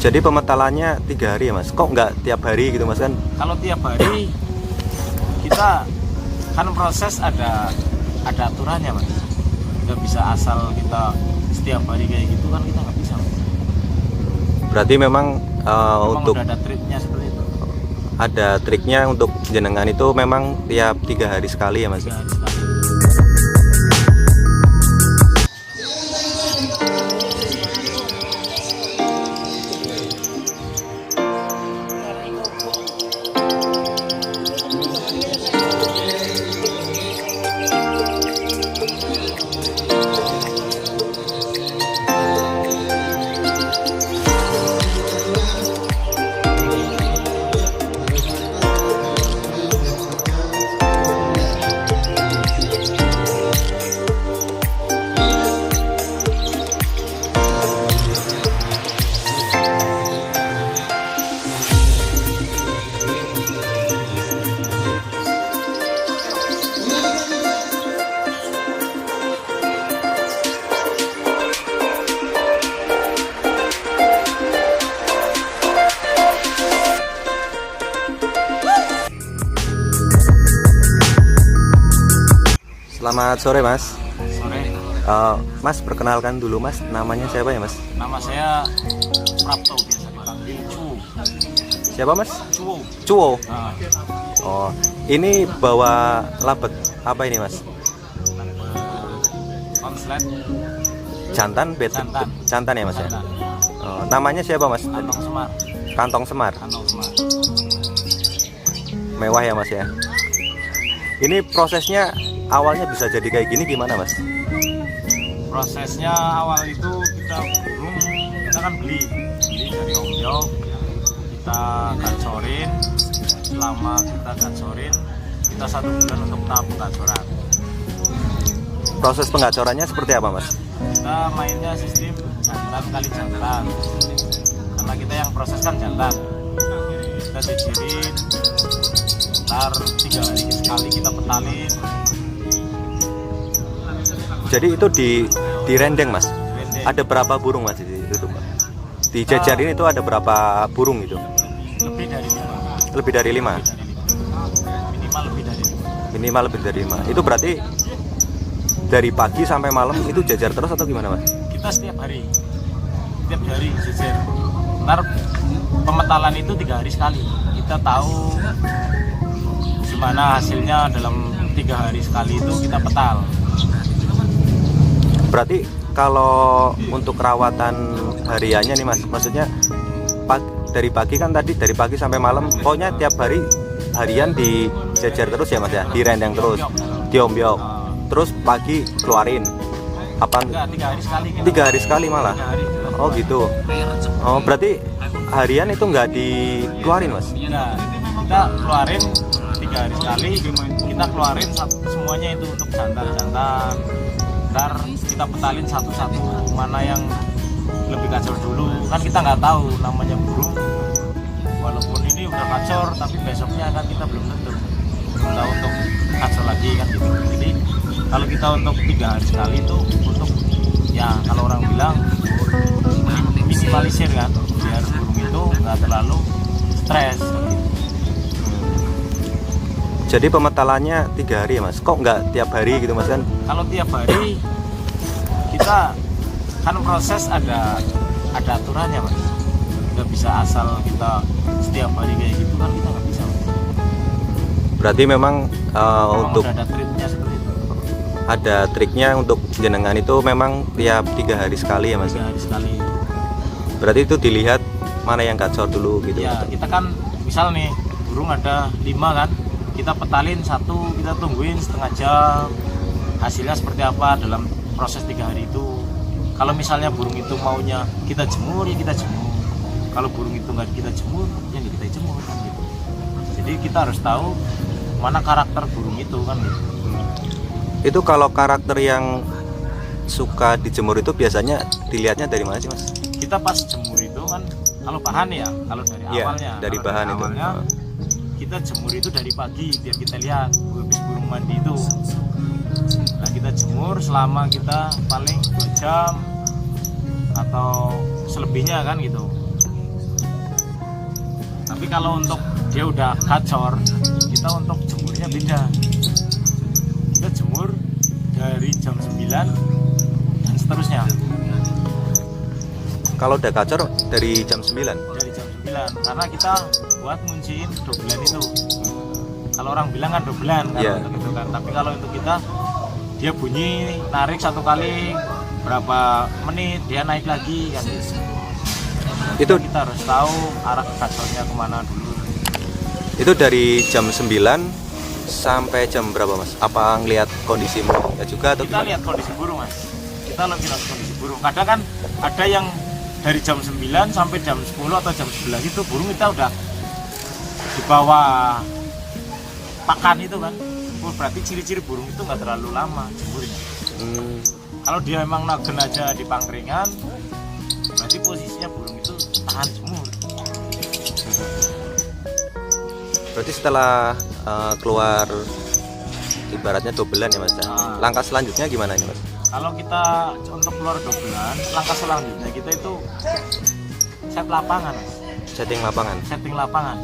Jadi pemetalannya 3 hari ya mas? Kok nggak tiap hari gitu mas kan? Kalau tiap hari kita kan proses ada aturannya mas. Nggak bisa asal kita setiap hari kayak gitu kan, kita nggak bisa. Berarti memang, Memang untuk udah ada triknya seperti itu. ada triknya untuk jenengan itu memang tiap 3 hari sekali ya mas? 3 hari sekali. Selamat sore mas. Sore. Mas perkenalkan dulu mas, namanya siapa ya mas? Nama saya Prapto, biasa dipanggil Cuwo. Siapa mas? Cuwo. Cuwo. Nah, Oh, ini bawa labet apa ini mas? konslet Jantan, Jantan. jantan ya mas ya? Jantan. Oh, namanya siapa mas? Kantong Semar. Kantong Semar. Kantong Semar. Mewah ya mas ya. Ini prosesnya awalnya bisa jadi kayak gini gimana mas? Prosesnya awal itu kita kan beli dari Om Yo, kita gacorin. Selama kita gacorin, kita 1 bulan untuk tahap penggacoran. Proses penggacorannya seperti apa mas? Kita mainnya sistem jantan kali jantan, karena kita yang proses kan jantan. Kita jijirin, ntar 3 hari sekali kita petalin. Jadi itu di rendeng mas? Rendeng. Ada berapa burung mas di situ? Di jajarin itu ada berapa burung itu? Lebih dari 5. Lebih dari 5? Minimal lebih dari 5. Minimal lebih dari 5. Itu berarti dari pagi sampai malam itu jajar terus atau gimana mas? Kita setiap hari jajar. Ntar pemetalan itu 3 hari sekali. Kita tahu gimana hasilnya dalam 3 hari sekali itu kita petal. Berarti kalau untuk rawatan hariannya nih mas, maksudnya dari pagi kan tadi, dari pagi sampai malam, pokoknya tiap hari harian dijajar terus ya mas ya, direndeng terus, diombyok, terus pagi keluarin. Apa? Enggak, 3 hari sekali. 3 hari sekali malah? 3 hari. Oh gitu. Oh berarti harian itu nggak dikeluarin mas? Enggak, kita keluarin 3 hari sekali. Kita keluarin semuanya itu untuk jantan-jantan. Ntar kita petalin satu-satu mana yang lebih kacor dulu. Kan kita nggak tahu namanya burung. Walaupun ini udah kacor, tapi besoknya kan kita belum tahu untuk kacor lagi kan gitu. Jadi kalau kita untuk 3 hari sekali itu untuk, ya kalau orang bilang minimalisir kan, biar burung itu nggak terlalu stres. Jadi pemetalannya 3 hari ya mas? Kok nggak tiap hari gitu mas kan? Kalau tiap hari kita kan proses ada aturannya mas. Nggak bisa asal kita setiap hari kayak gitu kan, kita nggak bisa. Berarti memang, Memang untuk udah ada triknya seperti itu. ada triknya untuk jenengan itu memang tiap 3 hari sekali ya mas? 3 hari sekali. Berarti itu dilihat mana yang kacor dulu gitu? Ya kita kan misal nih burung ada 5 kan, kita petalin 1, kita tungguin setengah jam, hasilnya seperti apa dalam proses 3 hari itu. Kalau misalnya burung itu maunya kita jemur, ya kita jemur. Kalau burung itu nggak kita jemur, ya nggak kita jemur kan gitu. Jadi kita harus tahu mana karakter burung itu kan gitu. Itu kalau karakter yang suka dijemur itu biasanya dilihatnya dari mana sih mas? Kita pas jemur itu kan, kalau bahan ya, kalau dari Iya, awalnya, dari kalau bahan dari itu. awalnya, kita jemur itu dari pagi biar kita lihat habis burung mandi itu. Nah kita jemur selama kita paling 2 jam atau selebihnya kan gitu. Tapi kalau untuk dia udah gacor, kita untuk jemurnya beda. Kita jemur dari jam 9 dan seterusnya. Kalau udah gacor dari jam 9? Dari jam 9, karena kita buat ngunciin dobelan itu. Kalau orang bilang kan dobelan kalau Yeah. untuk itu kan. Tapi kalau untuk kita, dia bunyi narik satu kali berapa menit dia naik lagi kan. Itu Kita harus tahu arah gacornya kemana dulu. itu dari jam 9 sampai jam berapa mas? Apa ngelihat kondisi burungnya juga atau Kita gimana? lihat kondisi burung mas. Kita lebih lihat kondisi burung. Kadang kan ada yang dari jam 9 sampai jam 10 atau jam 11 itu burung kita udah di bawah pakan itu kan. Oh, berarti ciri-ciri burung itu nggak terlalu lama jemurnya. Kalau dia emang nagen aja di pangkringan, berarti posisinya burung itu tahan jemur. Berarti setelah keluar ibaratnya dobelan ya mas? Ah. Langkah selanjutnya gimana nih mas? Kalau kita untuk keluar dobelan, langkah selanjutnya kita itu set lapangan, Mas. Setting lapangan. Setting lapangan.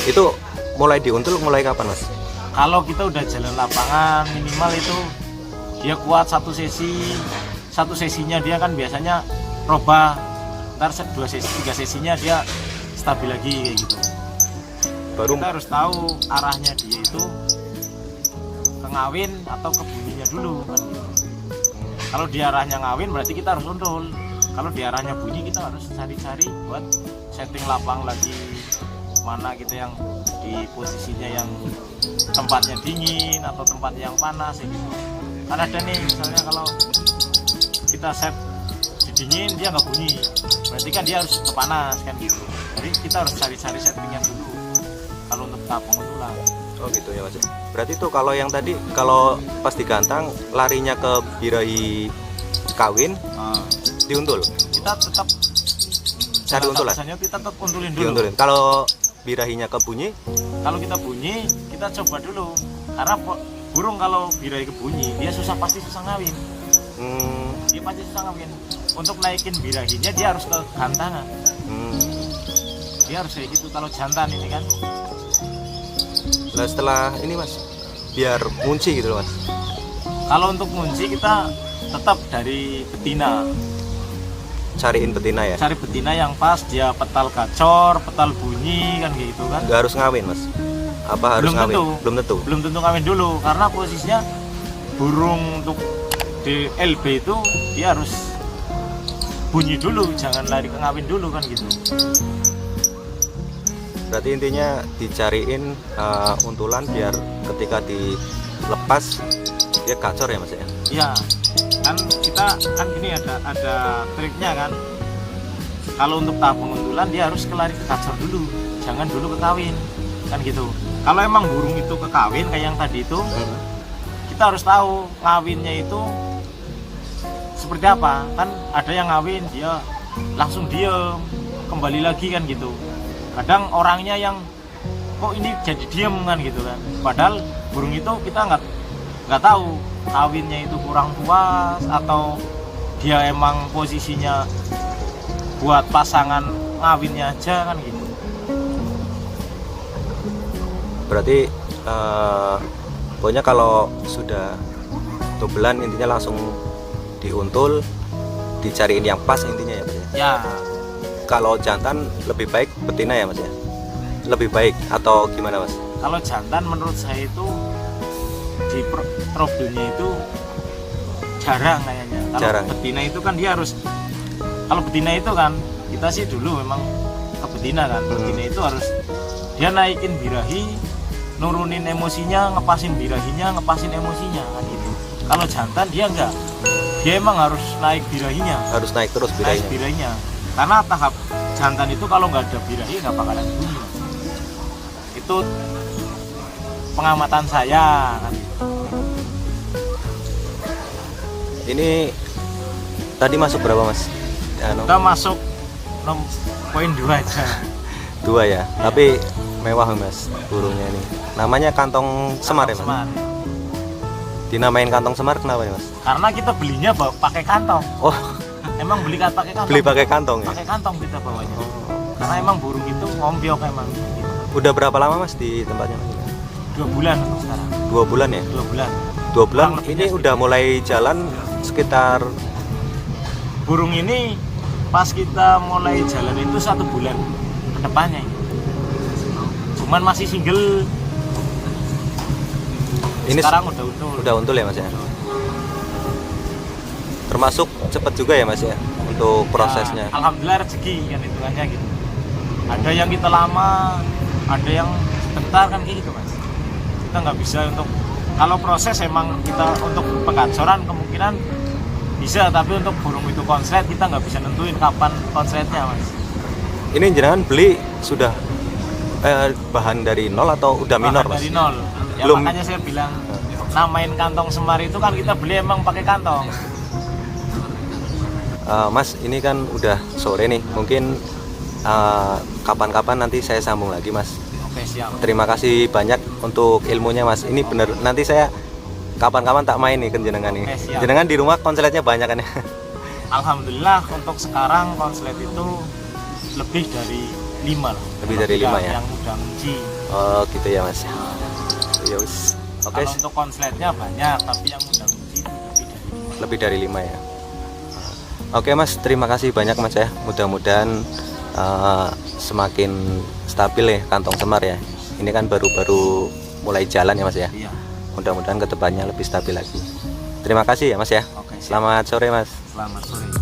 Itu mulai diuntul mulai kapan mas? Kalau kita udah jalan lapangan minimal itu dia kuat satu sesinya dia kan biasanya robah, ntar 2 sesi 3 sesinya dia stabil lagi kayak gitu. Baru Kita harus tahu arahnya dia itu ke ngawin atau ke bunyinya dulu kan gitu. Kalau di arahnya ngawin berarti kita harus untul. Kalau di arahnya bunyi kita harus cari-cari buat setting lapang lagi, mana kita yang di posisinya yang tempatnya dingin atau tempat yang panas ya gitu. Kan ada nih misalnya kalau kita set di dingin dia nggak bunyi, berarti kan dia harus ke panas kan gitu. Jadi kita harus cari-cari settingnya dulu kalau untuk tahap penguntulan. oh gitu ya mas. Berarti tuh kalau yang tadi kalau pas digantang larinya ke birahi kawin Nah, diuntul, kita tetap cari untulan, biasanya kita tetap untulin dulu. diuntulin. Kalau birahinya ke bunyi, Kalau kita bunyi, kita coba dulu. Karena burung kalau birahi kebunyi, dia pasti susah ngawin. Dia pasti susah ngawin. Untuk naikin birahinya dia harus ke gantangan. Dia harus kayak gitu kalau jantan ini kan. Nah setelah ini mas, biar ngunci gitu loh mas. Kalau untuk ngunci kita tetap dari betina. Cariin betina ya, Cari betina yang pas, dia petal gacor, petal bunyi kan gitu kan. nggak harus ngawin mas. Apa harus Belum ngawin? tentu. Belum tentu. Belum tentu ngawin dulu karena posisinya burung untuk di LB itu dia harus bunyi dulu, jangan lari ke ngawin dulu kan gitu. Berarti intinya dicariin untulan biar ketika dilepas dia gacor ya mas ya. Iya, kan kita kan ini ada triknya kan. Kalau untuk tahap penguntulan dia harus kelari ke gacor dulu, jangan dulu ke kawin kan gitu. Kalau emang burung itu ke kawin kayak yang tadi itu, kita harus tahu ngawinnya itu seperti apa. Kan ada yang ngawin dia langsung diem, kembali lagi kan gitu. Kadang orangnya yang kok ini jadi diem kan gitu kan. Padahal burung itu kita nggak tahu kawinnya itu kurang puas atau dia emang posisinya buat pasangan ngawinnya aja kan gitu. Berarti pokoknya kalau sudah dobelan intinya langsung diuntul, dicariin yang pas intinya ya mas ya. Ya, Kalau jantan lebih baik betina ya mas ya? Lebih baik atau gimana mas? kalau jantan menurut saya itu di problemnya itu jarang kayaknya. Kalau Jarang. betina itu kan dia harus, kalau betina itu kan kita sih dulu memang ke betina kan. Betina itu harus dia naikin birahi, nurunin emosinya, ngepasin birahinya, ngepasin emosinya kan gitu. Kalau jantan dia enggak, dia emang harus naik birahinya, Harus naik terus naik birahinya. birahinya. Karena tahap jantan itu kalau nggak ada birahi nggak bakalan bunyi. Itu pengamatan saya kan. Ini tadi masuk berapa mas? Kita masuk poin 2 aja. 2 ya, tapi mewah mas burungnya ini. Namanya kantong semar ya mas? Semar. Dinamain kantong semar kenapa nih mas? Karena kita belinya pakai kantong. Oh emang pakai kantong. Beli pakai kantong ya. Pakai kantong kita bawanya. Karena emang burung itu ngombyok emang. Gitu. Udah berapa lama Mas di tempatnya Mas? 2 bulan untuk sekarang. 2 bulan ya? 2 bulan. 2 bulan Kurang ini lebihnya udah mulai jalan sekitar burung ini pas kita mulai jalan itu 1 bulan ke depannya. Cuman masih single. ini Sekarang udah untul. udah untul ya Mas ya. Termasuk cepat juga ya Mas ya untuk prosesnya. Ya, alhamdulillah rezeki kan hitungannya gitu. Ada yang kita lama, ada yang sebentar kan gitu Mas. Kita nggak bisa untuk kalau proses emang kita untuk pengacoran kemungkinan bisa, tapi untuk burung itu konslet kita nggak bisa nentuin kapan konsletnya Mas. Ini jenengan beli sudah bahan dari nol atau udah minor Mas? Dari nol. Ya Belum. makanya saya bilang namain kantong semar itu kan kita beli emang pakai kantong. Mas ini kan udah sore nih, mungkin kapan-kapan nanti saya sambung lagi Mas. Oke siap. Terima kasih banyak untuk ilmunya Mas. Ini bener, nanti saya kapan-kapan tak main nih ke jenengan nih. Oke, siap. Jenengan di rumah konsletnya banyak kan ya? Alhamdulillah untuk sekarang konslet itu lebih dari 5 lah. Lebih dari 5 ya? Yang udah ngunci. Oh gitu ya Mas. Ya wis. Oke, Kalau untuk konsletnya banyak, tapi yang udah ngunci itu lebih dari 5. lebih dari 5 ya. Oke Mas, terima kasih banyak Mas ya. Mudah-mudahan semakin stabil ya kantong semar ya. Ini kan baru-baru mulai jalan ya Mas ya. Iya. Mudah-mudahan kedepannya lebih stabil lagi. Terima kasih ya Mas ya. Oke, siap. Selamat sore Mas. Selamat sore.